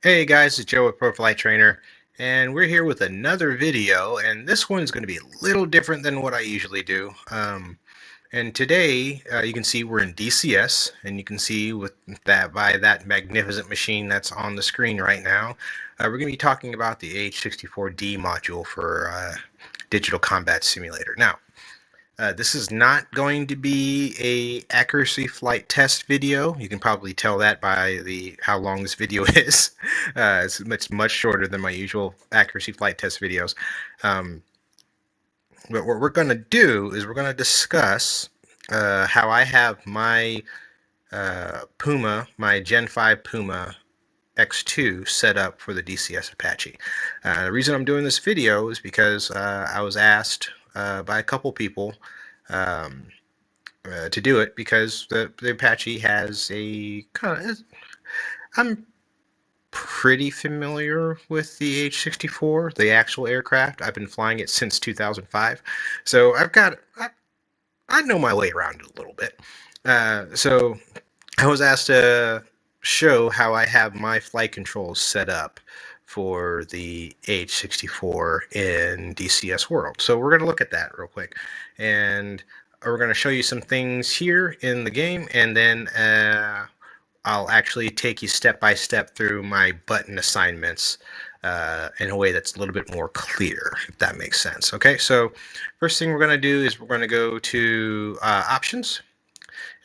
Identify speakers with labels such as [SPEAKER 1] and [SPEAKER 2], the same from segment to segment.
[SPEAKER 1] Hey guys, it's Joe with Pro Flight Trainer, and we're here with another video, and this one's going to be a little different than what I usually do. And today, you can see we're in DCS, and you can see with that by that magnificent machine that's on the screen right now, we're going to be talking about the H64D module for Digital Combat Simulator. Now, this is not going to be a accuracy flight test video. You can probably tell that by how long this video is. It's much shorter than my usual accuracy flight test videos. But what we're going to do is we're going to discuss how I have my PUMA, my Gen 5 PUMA X2 set up for the DCS Apache. The reason I'm doing this video is because I was asked by a couple people to do it because the Apache has a kind of. I'm pretty familiar with the H-64, the actual aircraft. I've been flying it since 2005, so I know my way around it a little bit. So I was asked to show how I have my flight controls set up for the H-64 in DCS World. So we're going to look at that real quick, and we're going to show you some things here in the game, and then I'll actually take you step by step through my button assignments in a way that's a little bit more clear, if that makes sense. Okay, so first thing we're going to do is we're going to go to options,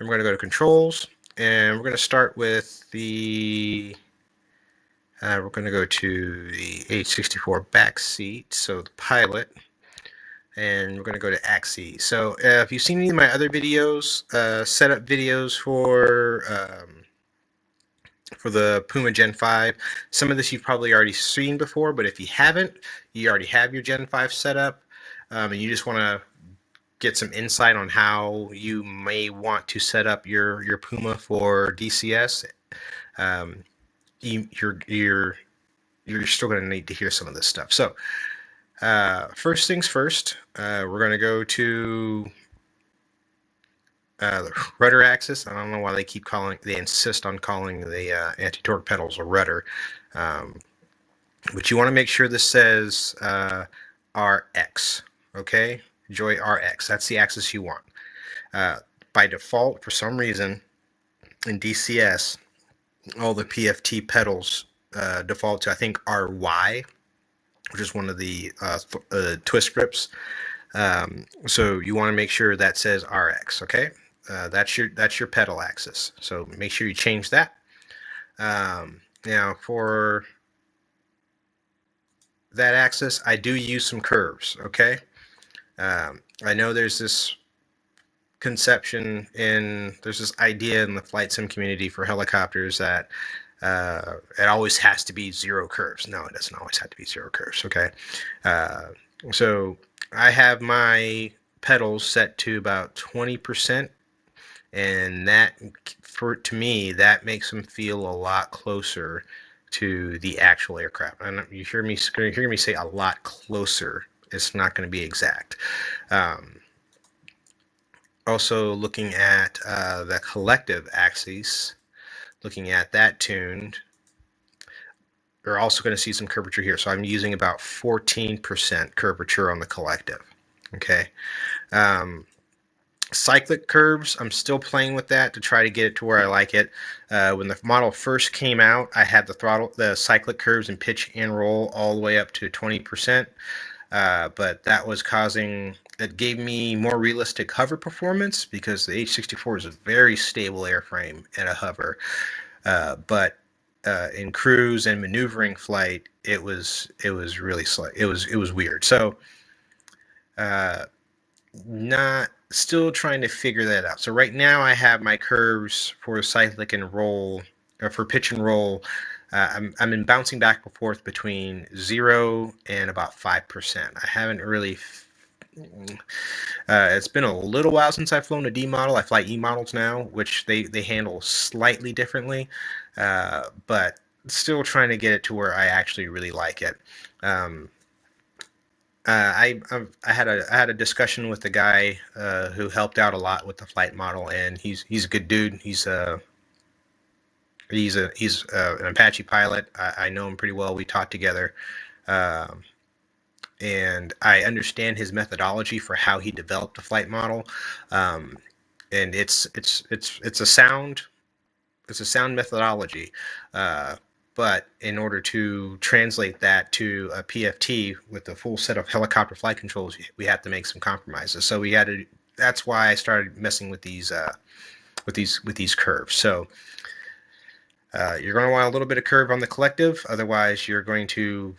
[SPEAKER 1] and we're going to go to controls, and we're going to start with we're going to go to the H-64 back seat, so the pilot, and we're going to go to axes. So if you've seen any of my other videos, setup videos for the PUMA Gen 5. Some of this you've probably already seen before, but if you haven't, you already have your Gen 5 set up, and you just want to get some insight on how you may want to set up your PUMA for DCS, you're still going to need to hear some of this stuff. So first things first, we're going to go to the rudder axis. I don't know why they insist on calling the anti-torque pedals a rudder, but you want to make sure this says RX, okay? Joy RX, that's the axis you want. By default, for some reason, in DCS, all the PFT pedals default to, I think, RY, which is one of the twist grips. So you want to make sure that says RX, okay? That's your pedal axis. So make sure you change that. Now for that axis, I do use some curves, okay? I know there's this there's this idea in the flight sim community for helicopters that it always has to be zero curves. No, it doesn't always have to be zero curves, okay? So I have my pedals set to about 20%, and that, to me, that makes them feel a lot closer to the actual aircraft. And you hear me say a lot closer. It's not going to be exact. Also looking at the collective axis, looking at that tuned, we're also going to see some curvature here. So I'm using about 14% curvature on the collective. Okay. Cyclic curves, I'm still playing with that to try to get it to where I like it. When the model first came out, I had the cyclic curves and pitch and roll all the way up to 20%. But that was it gave me more realistic hover performance because the H-64 is a very stable airframe at a hover. But in cruise and maneuvering flight, it was really slow. It was weird. So still trying to figure that out. So right now I have my curves for cyclic and roll, or for pitch and roll. I'm in bouncing back and forth between 0 and about 5%. I haven't really. It's been a little while since I've flown a D model. I fly E models now, which they handle slightly differently, but still trying to get it to where I actually really like it. I had a discussion with the guy who helped out a lot with the flight model, and he's a good dude. He's an Apache pilot. I know him pretty well. We talked together, and I understand his methodology for how he developed the flight model. And it's a sound methodology. But in order to translate that to a PFT with a full set of helicopter flight controls, we have to make some compromises. So we had to. That's why I started messing with these curves. So you're going to want a little bit of curve on the collective, otherwise you're going to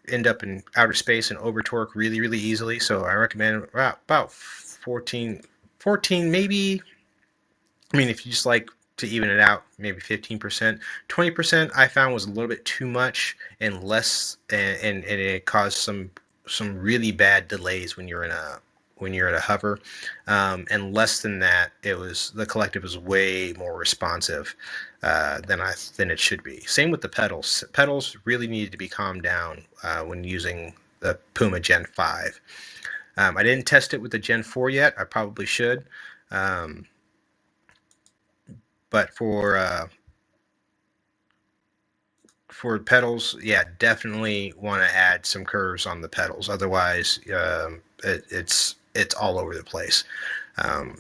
[SPEAKER 1] end up in outer space and over torque really, really easily. So I recommend about 14 maybe. I mean, if you just like to even it out, maybe 15%. 20% I found was a little bit too much and less, and it caused some really bad delays when you're at a hover. And less than that, the collective was way more responsive than it should be. Same with the pedals. Pedals really needed to be calmed down when using the PUMA Gen 5. I didn't test it with the Gen 4 yet. I probably should. But for pedals, yeah, definitely want to add some curves on the pedals. Otherwise, it's all over the place. And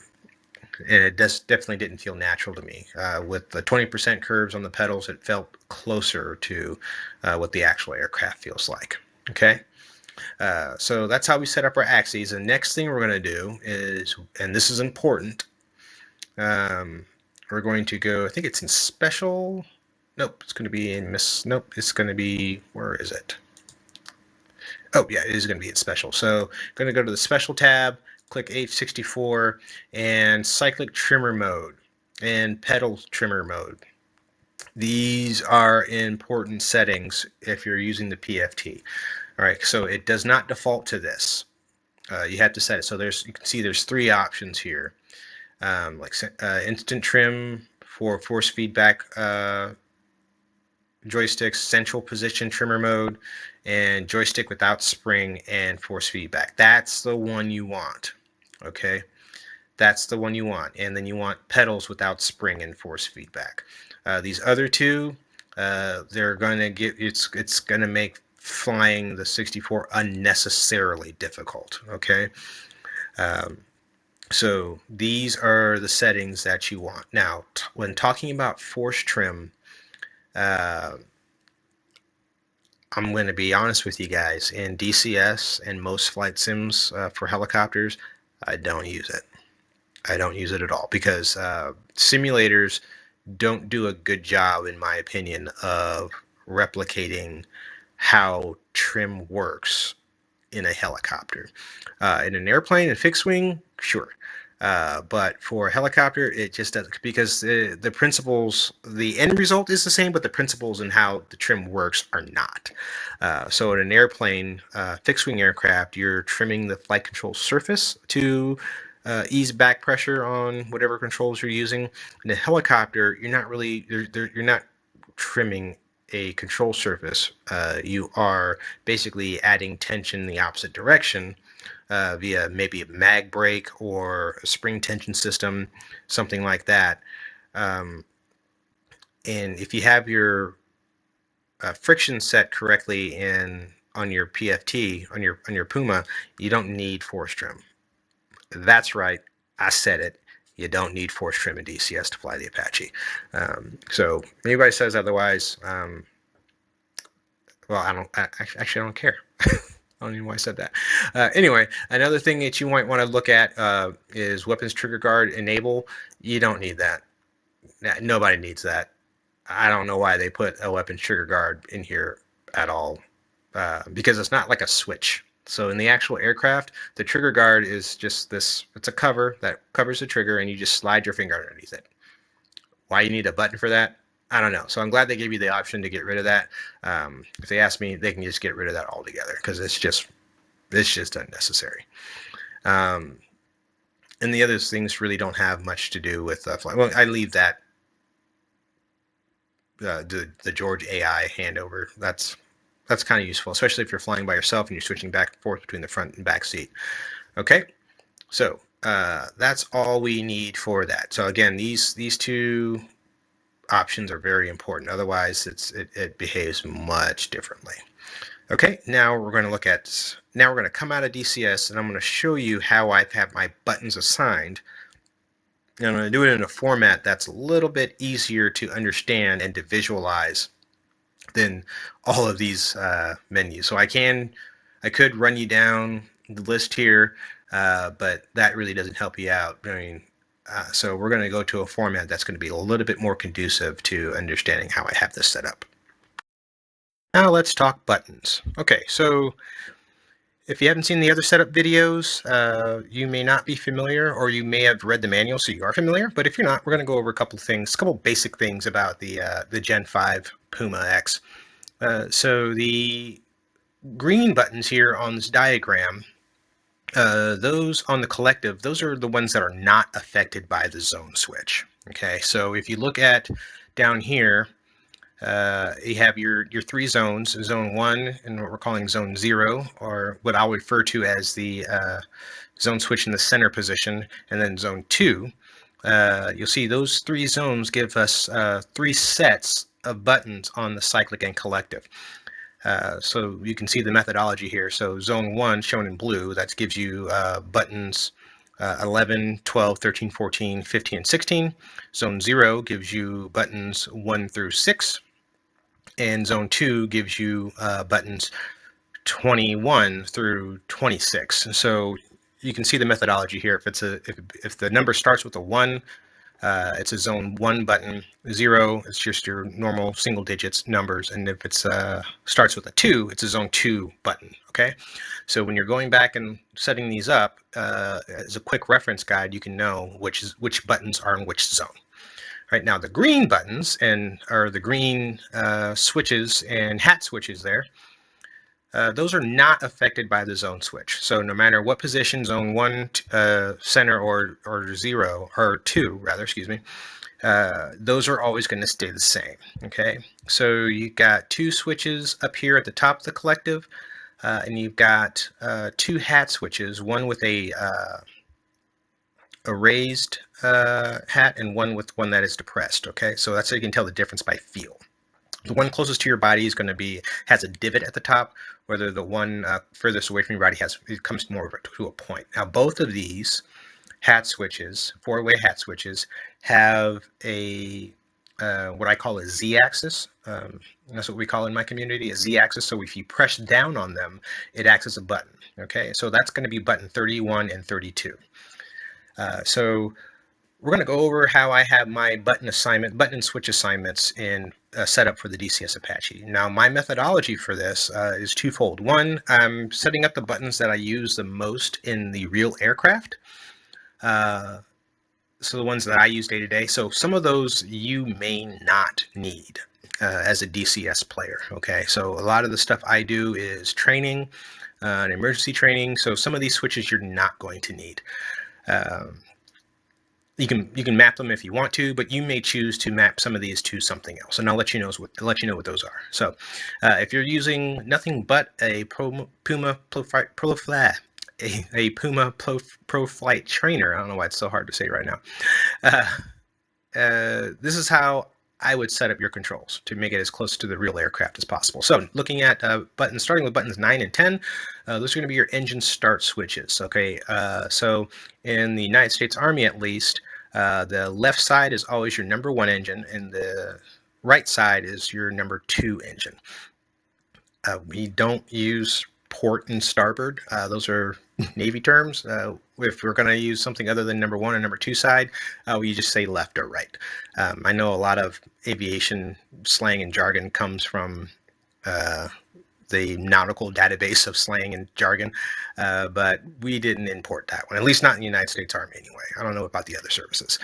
[SPEAKER 1] it definitely didn't feel natural to me. With the 20% curves on the pedals, it felt closer to what the actual aircraft feels like. Okay. So that's how we set up our axes. The next thing we're going to do is, and this is important, we're going to go, I think it's in special. Nope, it's going to be in nope, it's going to be, where is it? Oh, yeah, it is going to be in special. So I'm going to go to the special tab, click H64 and cyclic trimmer mode and pedal trimmer mode. These are important settings if you're using the PFT. All right, so it does not default to this. You have to set it. So you can see there's 3 options here. Like instant trim for force feedback joysticks, central position trimmer mode, and joystick without spring and force feedback. That's the one you want. Okay, that's the one you want. And then you want pedals without spring and force feedback. These other two, they're going to get, it's going to make flying the 64 unnecessarily difficult. Okay. So these are the settings that you want. Now, when talking about force trim, I'm going to be honest with you guys. In DCS and most flight sims for helicopters, I don't use it. I don't use it at all because simulators don't do a good job, in my opinion, of replicating how trim works in a helicopter. In an airplane and fixed wing, sure. But for a helicopter, it just doesn't, because the principles, the end result is the same, but the principles and how the trim works are not. So in an airplane, fixed wing aircraft, you're trimming the flight control surface to ease back pressure on whatever controls you're using. In a helicopter, you're not trimming a control surface. You are basically adding tension in the opposite direction via maybe a mag brake or a spring tension system, something like that. And if you have your friction set correctly on your PFT, on your PUMA, you don't need force trim. That's right, I said it. You don't need force trim in DCS to fly the Apache. So if anybody says otherwise, well, I don't care. I don't even know why I said that. Anyway, another thing that you might want to look at is weapons trigger guard enable. You don't need that. Nobody needs that. I don't know why they put a weapons trigger guard in here at all, because it's not like a switch. So in the actual aircraft, the trigger guard is just this, it's a cover that covers the trigger and you just slide your finger underneath it. Why you need a button for that, I don't know. So I'm glad they gave you the option to get rid of that. If they ask me, they can just get rid of that altogether because it's just unnecessary. And the other things really don't have much to do with flying. Well, I leave that the George AI handover. That's kind of useful, especially if you're flying by yourself and you're switching back and forth between the front and back seat. Okay, so that's all we need for that. So again, these two options are very important. Otherwise, it behaves much differently. Okay, now we're going to come out of DCS, and I'm going to show you how I have my buttons assigned. And I'm going to do it in a format that's a little bit easier to understand and to visualize than all of these menus. So I could run you down the list here, but that really doesn't help you out. I mean, so we're going to go to a format that's going to be a little bit more conducive to understanding how I have this set up. Now let's talk buttons. Okay, so if you haven't seen the other setup videos, you may not be familiar, or you may have read the manual, so you are familiar. But if you're not, we're going to go over a couple basic things about the Gen 5 PUMA X. So the green buttons here on this diagram, those on the collective, those are the ones that are not affected by the zone switch. Okay, so if you look at down here, you have your three zones, zone 1 and what we're calling zone 0, or what I'll refer to as the zone switch in the center position, and then zone 2. You'll see those three zones give us 3 sets of buttons on the cyclic and collective. So you can see the methodology here. So zone 1 shown in blue, that gives you buttons 11, 12, 13, 14, 15, and 16. Zone 0 gives you buttons 1 through 6. And zone 2 gives you buttons 21 through 26. And so you can see the methodology here. If the number starts with a 1, it's a zone 1 button. 0, it's just your normal single digits numbers. And if it starts with a 2, it's a zone 2 button. Okay, so when you're going back and setting these up as a quick reference guide, you can know which buttons are in which zone. Right now, the green buttons or the green switches and hat switches there, those are not affected by the zone switch. So no matter what position, zone 1, center, or 0, or 2, rather, excuse me, those are always going to stay the same. Okay, so you've got 2 switches up here at the top of the collective, and you've got 2 hat switches, one with a raised hat and one with one that is depressed. Okay, so that's how you can tell the difference by feel. The one closest to your body is going to has a divot at the top, whether the one furthest away from your body comes more to a point. Now both of these hat switches, 4-way hat switches, have a what I call a Z-axis. That's what we call in my community, a Z-axis. So if you press down on them, it acts as a button. Okay, so that's going to be button 31 and 32. So we're going to go over how I have my button and switch assignments in set up for the DCS Apache. Now, my methodology for this is twofold. One, I'm setting up the buttons that I use the most in the real aircraft. So the ones that I use day to day. So some of those you may not need as a DCS player. Okay, so a lot of the stuff I do is training and emergency training. So some of these switches you're not going to need. You can map them if you want to, but you may choose to map some of these to something else, and I'll let you know what those are. So, if you're using nothing but a PUMA Pro Flight Trainer, I don't know why it's so hard to say right now. This is how I would set up your controls to make it as close to the real aircraft as possible. So, looking at buttons, starting with buttons 9 and 10, those are going to be your engine start switches. Okay, so in the United States Army, at least, the left side is always your number 1 engine, and the right side is your number 2 engine. We don't use port and starboard. Those are Navy terms. If we're going to use something other than number 1 and number 2 side, we just say left or right. I know a lot of aviation slang and jargon comes from the nautical database of slang and jargon, but we didn't import that one, at least not in the United States Army anyway. I don't know about the other services.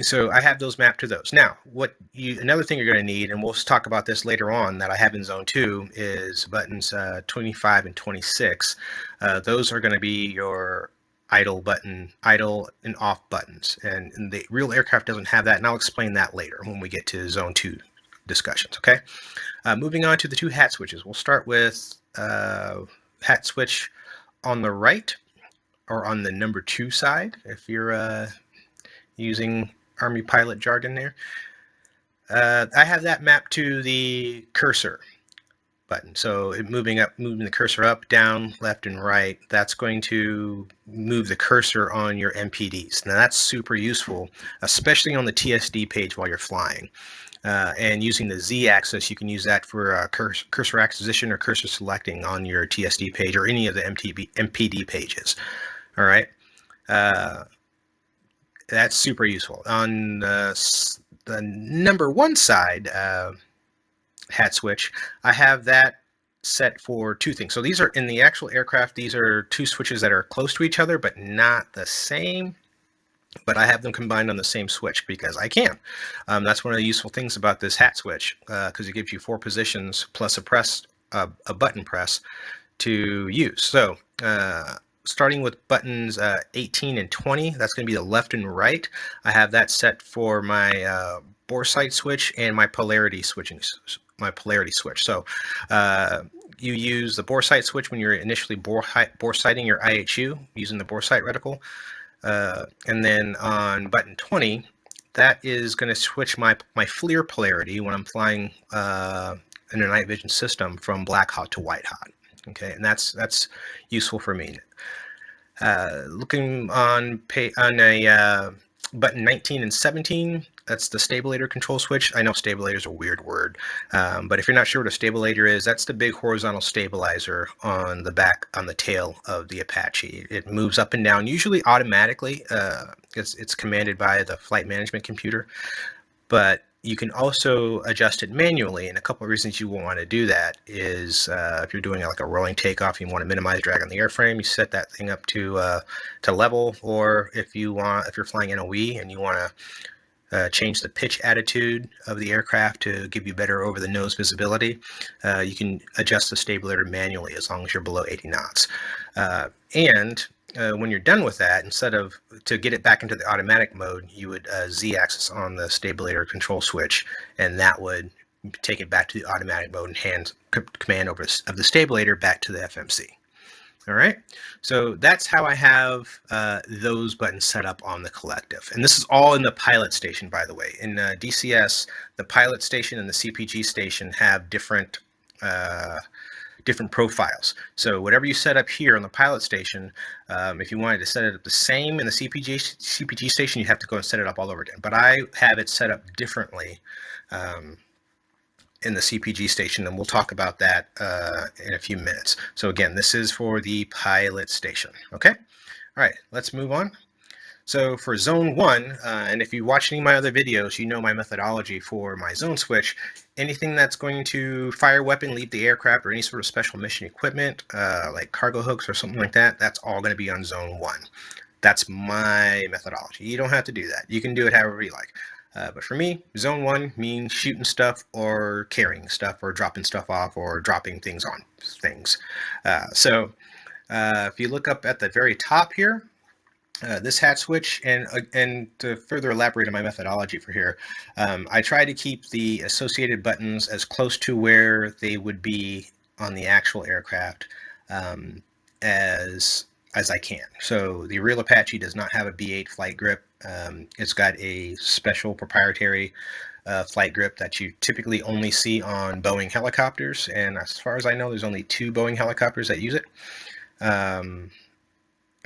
[SPEAKER 1] So I have those mapped to those. Now, another thing you're going to need, and we'll talk about this later on, that I have in Zone 2 is buttons 25 and 26. Those are going to be your idle and off buttons, and the real aircraft doesn't have that, and I'll explain that later when we get to Zone 2 discussions. Okay, moving on to the 2 hat switches. We'll start with hat switch on the right, or on the number 2 side if you're using Army pilot jargon there. I have that mapped to the cursor button. So moving the cursor up, down, left, and right, that's going to move the cursor on your MPDs. Now that's super useful, especially on the TSD page while you're flying. And using the Z-axis, you can use that for cursor acquisition or cursor selecting on your TSD page or any of the MPD pages. All right. That's super useful. On the number one side, hat switch, I have that set for two things. So these are in the actual aircraft, these are two switches that are close to each other, but not the same. But I have them combined on the same switch because I can. That's one of the useful things about this hat switch, because it gives you 4 positions plus a button press to use. So starting with buttons 18 and 20, that's going to be the left and right. I have that set for my bore sight switch and my polarity switch. So you use the bore sight switch when you're initially bore sighting your IHU using the bore sight reticle. And then on button 20, that is going to switch my FLIR polarity when I'm flying in a night vision system from black hot to white hot. Okay, and that's useful for me. Looking on a button 19 and 17, that's the stabilator control switch. I know stabilator is a weird word, but if you're not sure what a stabilator is, that's the big horizontal stabilizer on the tail of the Apache. It moves up and down, usually automatically. It's commanded by the flight management computer, but you can also adjust it manually, and a couple of reasons you will want to do that is if you're doing like a rolling takeoff, you want to minimize drag on the airframe, you set that thing up to level, or if you're flying NOE and you want to change the pitch attitude of the aircraft to give you better over the nose visibility, you can adjust the stabilator manually as long as you're below 80 knots. When you're done with that, to get it back into the automatic mode, you would Z-axis on the stabilator control switch, and that would take it back to the automatic mode and hand command over of the stabilator back to the FMC. All right, so that's how I have those buttons set up on the collective. And this is all in the pilot station, by the way. In DCS, the pilot station and the CPG station have different profiles. So whatever you set up here on the pilot station, if you wanted to set it up the same in the CPG station, you have to go and set it up all over again. But I have it set up differently in the CPG station, and we'll talk about that in a few minutes. So again, this is for the pilot station. Okay. All right, let's move on. So for zone 1, and if you watch any of my other videos, you know my methodology for my zone switch. Anything that's going to fire weapon, leave the aircraft, or any sort of special mission equipment, like cargo hooks or something like that, that's all going to be on zone 1. That's my methodology. You don't have to do that. You can do it however you like. But for me, zone 1 means shooting stuff or carrying stuff or dropping stuff off or dropping things on things. So if you look up at the very top here, this hat switch, and to further elaborate on my methodology for here, I try to keep the associated buttons as close to where they would be on the actual aircraft as I can. So the real Apache does not have a B8 flight grip. It's got a special proprietary flight grip that you typically only see on Boeing helicopters, and as far as I know, there's only 2 Boeing helicopters that use it.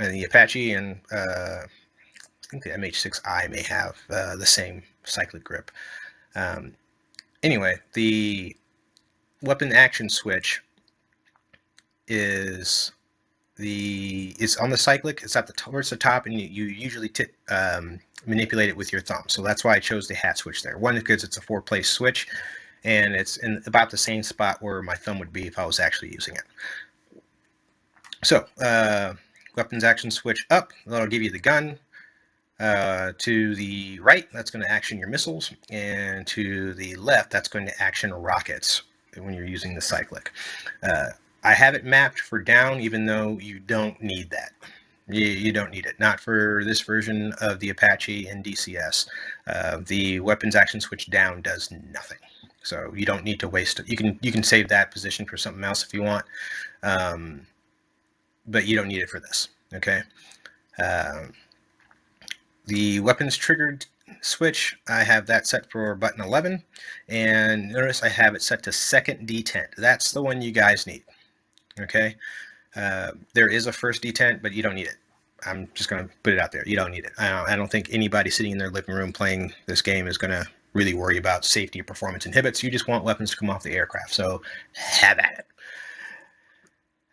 [SPEAKER 1] And the Apache and I think the MH6I may have the same cyclic grip. Anyway, the weapon action switch is on the cyclic. It's towards the top, and you usually manipulate it with your thumb. So that's why I chose the hat switch there. One, because it's a 4-place switch, and it's in about the same spot where my thumb would be if I was actually using it. So weapons action switch up, that'll give you the gun. To the right, that's going to action your missiles, and to the left, that's going to action rockets when you're using the cyclic. I have it mapped for down, even though you don't need that. You don't need it. Not for this version of the Apache and DCS. The weapons action switch down does nothing, so you don't need to waste it. You can save that position for something else if you want. But you don't need it for this, okay? The weapons triggered switch, I have that set for button 11, and notice I have it set to second detent. That's the one you guys need. Okay, there is a first detent, but you don't need it. I'm just going to put it out there. You don't need it. I don't think anybody sitting in their living room playing this game is going to really worry about safety or performance inhibits. You just want weapons to come off the aircraft, so have at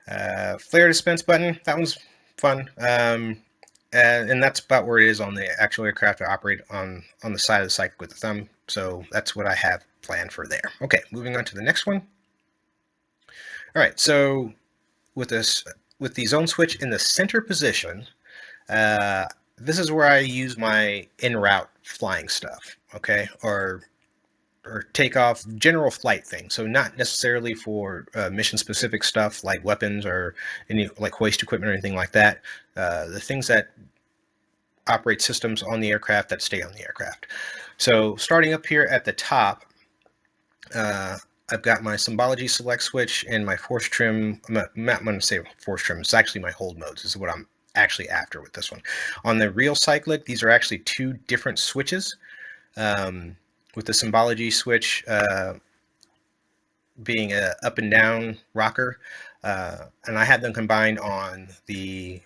[SPEAKER 1] it. Flare dispense button, that one's fun. And that's about where it is on the actual aircraft. I operate on the side of the cyclic with the thumb, so that's what I have planned for there. Okay, moving on to the next one. All right, so with the zone switch in the center position, this is where I use my en route flying stuff, okay, or takeoff general flight things. So not necessarily for mission specific stuff like weapons or any like hoist equipment or anything like that. The things that operate systems on the aircraft that stay on the aircraft. So starting up here at the top, I've got my symbology select switch and my force trim. I'm not going to say force trim. It's actually my hold modes. This is what I'm actually after with this one. On the real cyclic, these are actually two different switches. With the symbology switch being a up and down rocker, and I had them combined on the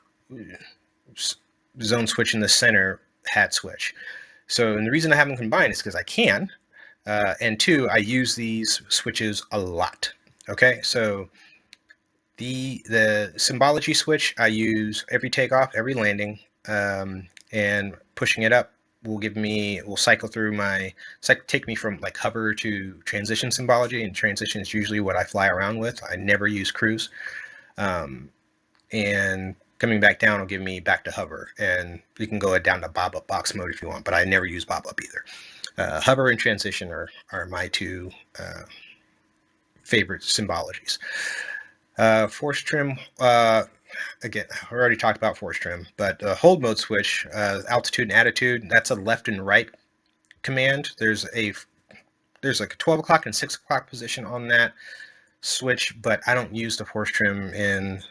[SPEAKER 1] zone switch in the center hat switch. So, and the reason I have them combined is because I can, and two, I use these switches a lot. Okay, so the symbology switch I use every takeoff, every landing, and pushing it up will cycle through take me from like hover to transition symbology, and transition is usually what I fly around with. I never use cruise. And coming back down will give me back to hover, and you can go down to bob up box mode if you want, but I never use bob up either. Hover and transition are my two favorite symbologies. Force trim, again, I already talked about force trim, but hold mode switch, altitude and attitude, that's a left and right command. There's like a 12 o'clock and 6 o'clock position on that switch, but I don't use the force trim in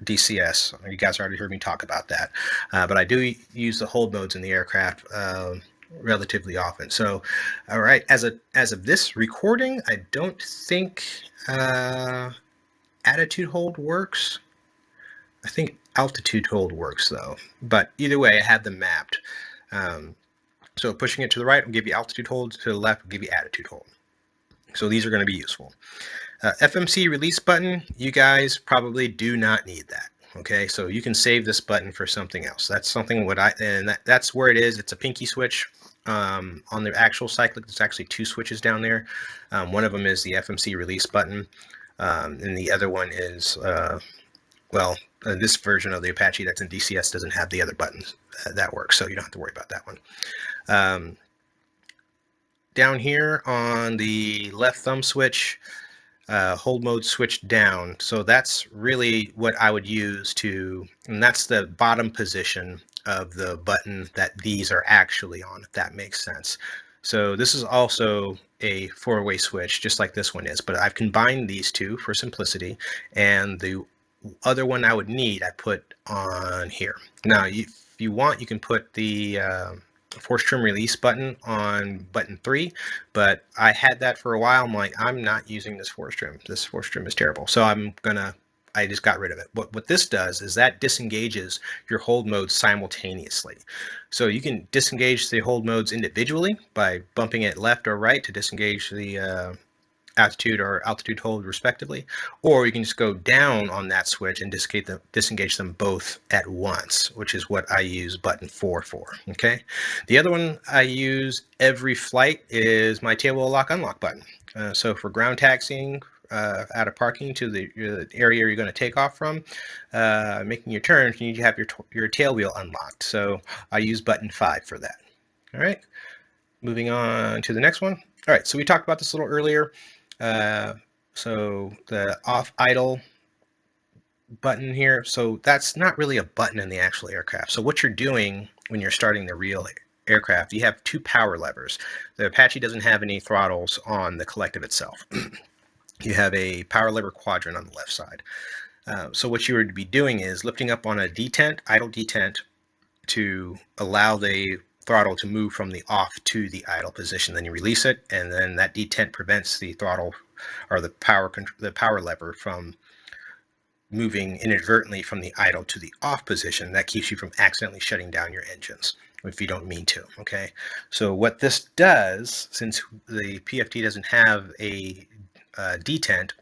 [SPEAKER 1] DCS. You guys already heard me talk about that, but I do use the hold modes in the aircraft relatively often. So, all right, as of this recording, I don't think attitude hold works. I think altitude hold works though, but either way, I have them mapped. So pushing it to the right will give you altitude hold, to the left will give you attitude hold. So these are going to be useful. Fmc release button, you guys probably do not need that. Okay, so you can save this button for something else. That's something that's where it is. It's a pinky switch. On the actual cyclic, there's actually two switches down there. One of them is the Fmc release button, and the other one is this version of the Apache that's in DCS doesn't have the other buttons that work, so you don't have to worry about that one. Down here on the left thumb switch, hold mode switch down. So that's really what I would use and that's the bottom position of the button that these are actually on, if that makes sense. So this is also a four-way switch, just like this one is, but I've combined these two for simplicity, and the other one I would need, I put on here. Now, if you want, you can put the force trim release button on button 3, but I had that for a while. I'm like, I'm not using this force trim. This force trim is terrible. So I just got rid of it. What this does is that disengages your hold modes simultaneously. So you can disengage the hold modes individually by bumping it left or right to disengage the attitude or altitude hold respectively, or you can just go down on that switch and disengage them both at once, which is what I use button 4 for. Okay, the other one I use every flight is my tail wheel lock unlock button. So for ground taxiing out of parking to the area you're going to take off from, making your turns, you need to have your tail wheel unlocked. So I use button 5 for that. All right, moving on to the next one. All right, so we talked about this a little earlier. So the off idle button here, so that's not really a button in the actual aircraft. So what you're doing when you're starting the real aircraft, you have two power levers. The Apache doesn't have any throttles on the collective itself. You have a power lever quadrant on the left side. So what you would be doing is lifting up on a detent, idle detent, to allow the throttle to move from the off to the idle position. Then you release it, and then that detent prevents the throttle or the power lever from moving inadvertently from the idle to the off position. That keeps you from accidentally shutting down your engines if you don't mean to. Okay, so what this does, since the PFD doesn't have a detent,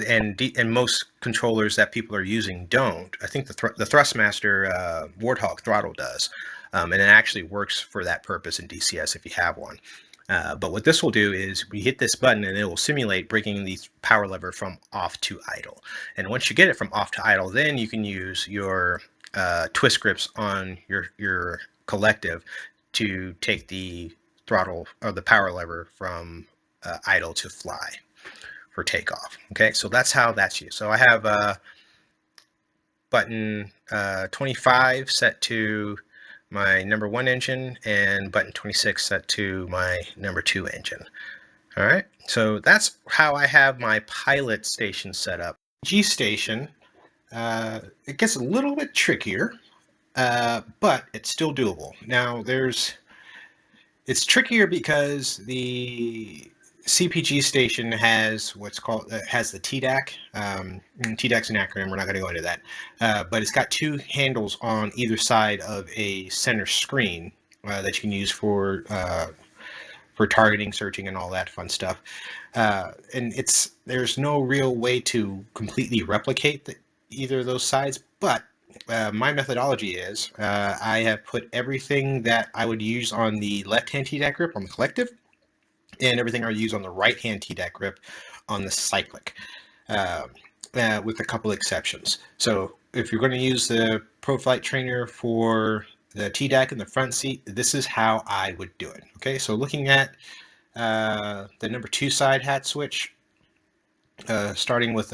[SPEAKER 1] and most controllers that people are using don't. I think the Thrustmaster Warthog throttle does, and it actually works for that purpose in DCS if you have one. But what this will do is we hit this button and it will simulate breaking the power lever from off to idle. And once you get it from off to idle, then you can use your twist grips on your collective to take the throttle or the power lever from idle to fly for takeoff. Okay, so that's how that's used. So I have button 25 set to my number 1 engine and button 26 set to my number 2 engine. All right, so that's how I have my pilot station set up. G station, it gets a little bit trickier, but it's still doable. Now it's trickier because the CPG station has what's called has the TDAC. TDAC's an acronym. We're not going to go into that, but it's got 2 handles on either side of a center screen that you can use for targeting, searching, and all that fun stuff. And there's no real way to completely replicate either of those sides, but my methodology is I have put everything that I would use on the left-hand TDAC grip on the collective, and everything I use on the right-hand TDAC grip on the Cyclic, with a couple exceptions. So if you're going to use the ProFlight Trainer for the TDAC in the front seat, this is how I would do it. Okay, so looking at the number 2 side hat switch, starting with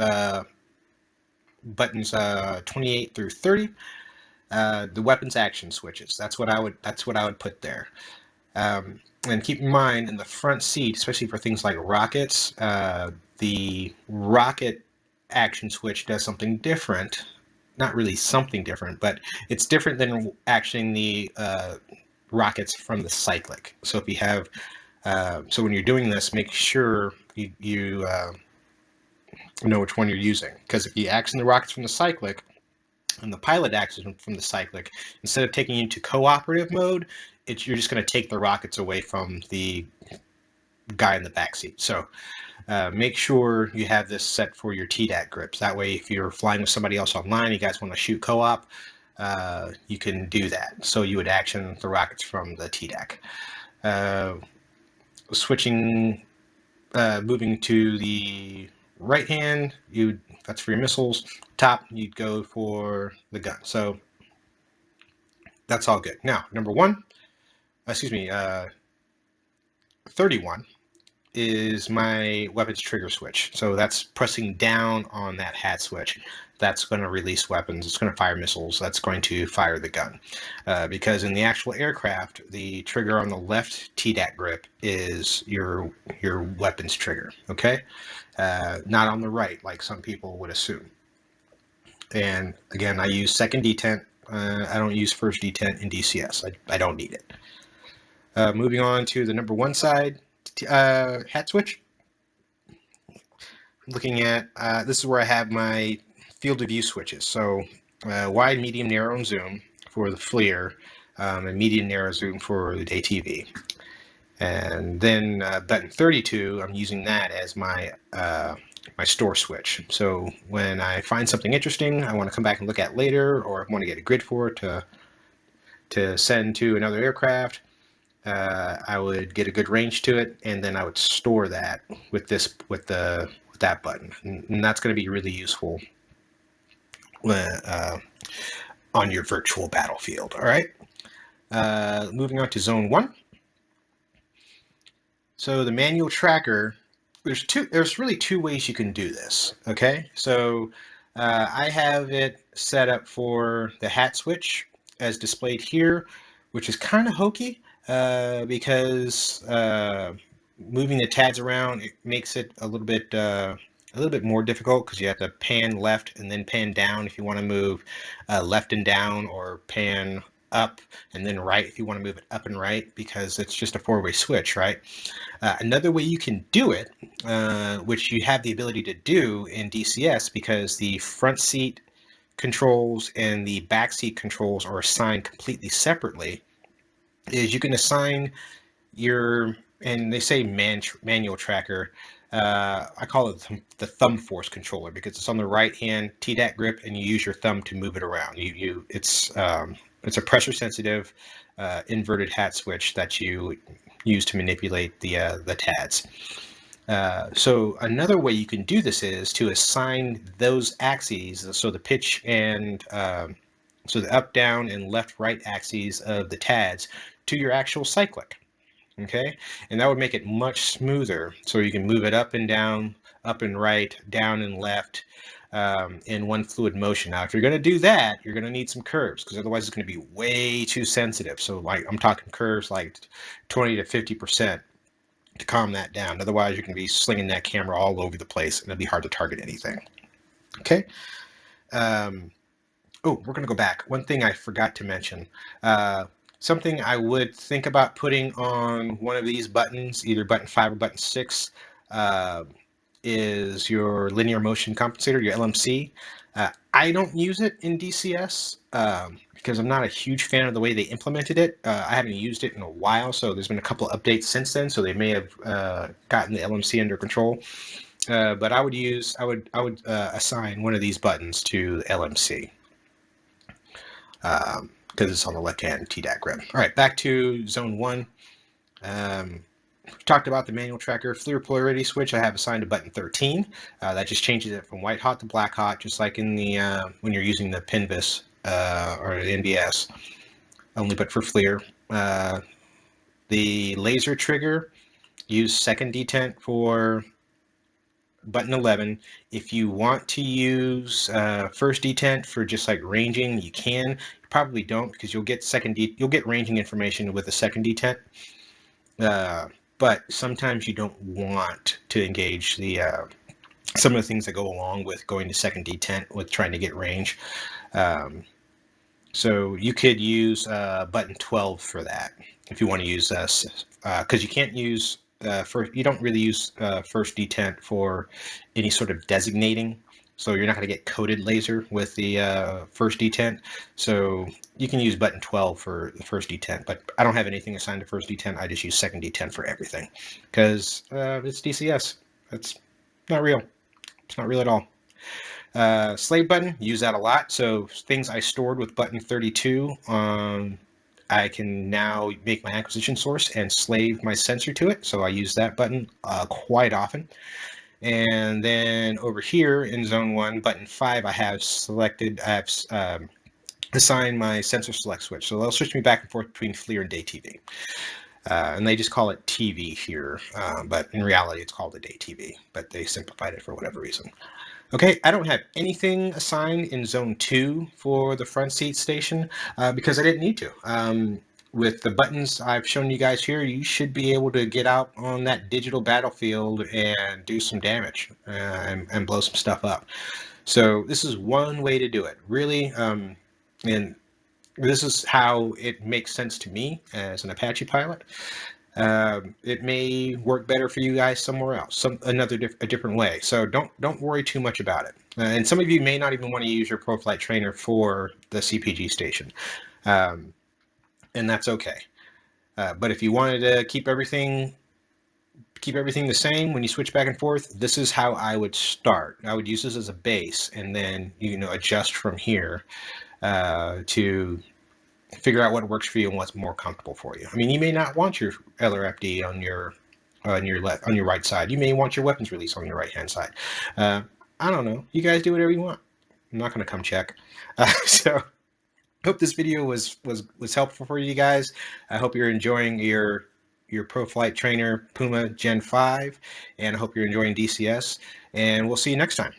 [SPEAKER 1] buttons 28 through 30, the weapons action switches. That's what I would put there. And keep in mind, in the front seat, especially for things like rockets, the rocket action switch does something different. Not really something different, but it's different than actioning the rockets from the Cyclic. So if you have, so when you're doing this, make sure you know which one you're using. Because if you action the rockets from the Cyclic and the pilot action from the Cyclic, instead of taking you into cooperative mode, you're just going to take the rockets away from the guy in the back seat. So make sure you have this set for your TDAC grips. That way, if you're flying with somebody else online, you guys want to shoot co-op, you can do that. So you would action the rockets from the TDAC. Moving to the right hand, that's for your missiles. Top, you'd go for the gun. So that's all good. Now, 31 is my weapons trigger switch. So that's pressing down on that hat switch. That's going to release weapons. It's going to fire missiles. That's going to fire the gun. Because in the actual aircraft, the trigger on the left TDAC grip is your weapons trigger. Okay, not on the right, like some people would assume. And again, I use second detent. I don't use first detent in DCS. I don't need it. Moving on to the number 1 side hat switch. Looking at this is where I have my field of view switches. So wide, medium, narrow, and zoom for the FLIR, and medium, narrow, zoom for the ATV. And then button 32, I'm using that as my store switch. So when I find something interesting, I want to come back and look at later, or I want to get a grid for it to send to another aircraft, I would get a good range to it, and then I would store that with that button, and that's going to be really useful on your virtual battlefield. All right, moving on to zone 1. So the manual tracker, there's really 2 ways you can do this. Okay, so I have it set up for the hat switch as displayed here, which is kind of hokey because moving the tabs around, it makes it a little bit more difficult, because you have to pan left and then pan down if you want to move left and down, or pan up and then right if you want to move it up and right, because it's just a four-way switch, right? Another way you can do it, which you have the ability to do in DCS because the front seat controls and the back seat controls are assigned completely separately, is you can assign your, and they say manual tracker, I call it the thumb force controller because it's on the right hand TDAC grip and you use your thumb to move it around. It's a pressure sensitive inverted hat switch that you use to manipulate the TADs. So another way you can do this is to assign those axes, so the pitch and so the up, down, and left, right axes of the TADs to your actual cyclic. Okay, and that would make it much smoother, so you can move it up and down, up and right, down and left, in one fluid motion. Now, if you're going to do that, you're going to need some curves, because otherwise it's going to be way too sensitive. So like I'm talking curves like 20 to 50% to calm that down. Otherwise, you're going to be slinging that camera all over the place, and it'll be hard to target anything. Okay. Oh, we're going to go back. One thing I forgot to mention. Something I would think about putting on one of these buttons, either button 5 or button 6, is your linear motion compensator, your LMC. I don't use it in DCS because I'm not a huge fan of the way they implemented it. I haven't used it in a while, so there's been a couple of updates since then, so they may have gotten the LMC under control. But I would assign one of these buttons to the LMC. Because it's on the left-hand TDAC grip. All right, back to zone 1. We talked about the manual tracker FLIR polarity switch. I have assigned to button 13. That just changes it from white hot to black hot, just like in the when you're using the PINVIS or the NBS, only but for FLIR. The laser trigger, use second detent for button 11. If you want to use first detent for just like ranging, you can. You probably don't, because you'll get ranging information with the second detent. But sometimes you don't want to engage the some of the things that go along with going to second detent with trying to get range. So you could use button 12 for that if you want to use because you can't use you don't really use first detent for any sort of designating, so you're not going to get coded laser with the first detent. So you can use button 12 for the first detent, but I don't have anything assigned to first detent. I just use second detent for everything because it's DCS. It's not real. It's not real at all. Slave button, use that a lot. So things I stored with button 32, I can now make my acquisition source and slave my sensor to it. So I use that button quite often. And then over here in zone 1, button 5, I have assigned my sensor select switch. So they'll switch me back and forth between FLIR and day TV. And they just call it TV here, but in reality it's called a day TV, but they simplified it for whatever reason. Okay, I don't have anything assigned in zone 2 for the front seat station because I didn't need to. With the buttons I've shown you guys here, you should be able to get out on that digital battlefield and do some damage and blow some stuff up. So this is one way to do it, really. And this is how it makes sense to me as an Apache pilot. It may work better for you guys somewhere else, a different way. So don't worry too much about it. And some of you may not even want to use your ProFlight trainer for the CPG station, and that's okay. But if you wanted to keep everything the same when you switch back and forth, this is how I would start. I would use this as a base, and then adjust from here to figure out what works for you and what's more comfortable for you. I mean, you may not want your LRFD on your right side. You may want your weapons release on your right hand side. I don't know. You guys do whatever you want. I'm not going to come check. So hope this video was helpful for you guys. I hope you're enjoying your ProFlight trainer PUMA Gen 5, and I hope you're enjoying DCS. And we'll see you next time.